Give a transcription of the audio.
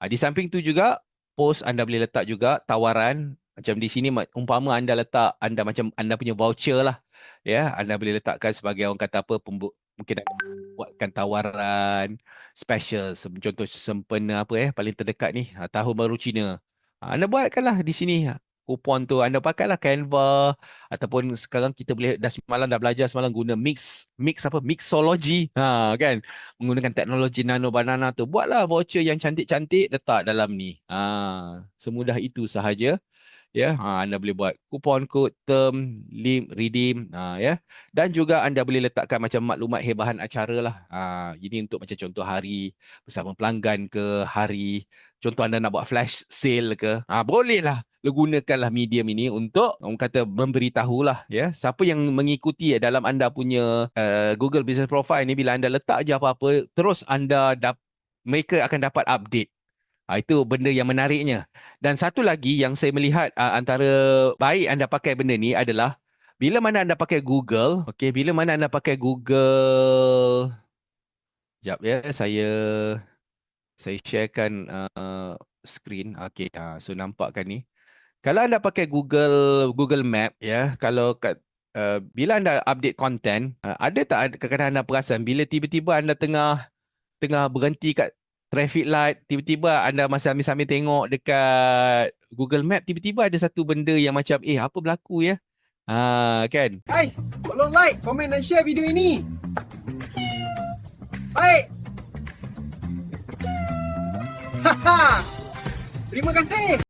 Di samping tu juga, post anda boleh letak juga tawaran. Macam di sini, umpama anda letak, anda macam anda punya voucher lah. Ya, anda boleh letakkan sebagai orang kata apa, mungkin anda buatkan tawaran special. Contoh sempena apa paling terdekat ni, Tahun Baru Cina. Anda buatkanlah di sini. Kupon tu anda pakailah Canva, ataupun sekarang kita boleh dah semalam dah belajar semalam guna mixology, kan, menggunakan teknologi nano banana tu, buatlah voucher yang cantik-cantik, letak dalam ni. Semudah itu sahaja. Ya, anda boleh buat kupon kod, term, link, redeem, ya. Dan juga anda boleh letakkan macam maklumat hebahan acara lah. Ini untuk macam contoh hari bersama pelanggan ke, hari contoh anda nak buat flash sale ke. Boleh lah. Gunakanlah medium ini untuk orang kata memberitahulah, ya, siapa yang mengikuti dalam anda punya Google Business Profile ni. Bila anda letak je apa-apa, terus mereka akan dapat update. Itu benda yang menariknya. Dan satu lagi yang saya melihat antara baik anda pakai benda ni adalah bila mana anda pakai Google, okey, bila mana anda pakai Google, jap ya, saya sharekan screen. Okey, so nampak kan ni. Kalau anda pakai Google Map, ya, kalau bila anda update content, ada tak kadang-kadang anda perasan bila tiba-tiba anda tengah tengah berhenti kat traffic light, tiba-tiba anda masih sambil-sambil tengok dekat Google Map, tiba-tiba ada satu benda yang macam, apa berlaku ya? Kan? Guys, tolong like, komen dan share video ini. Baik. Haha. Terima kasih.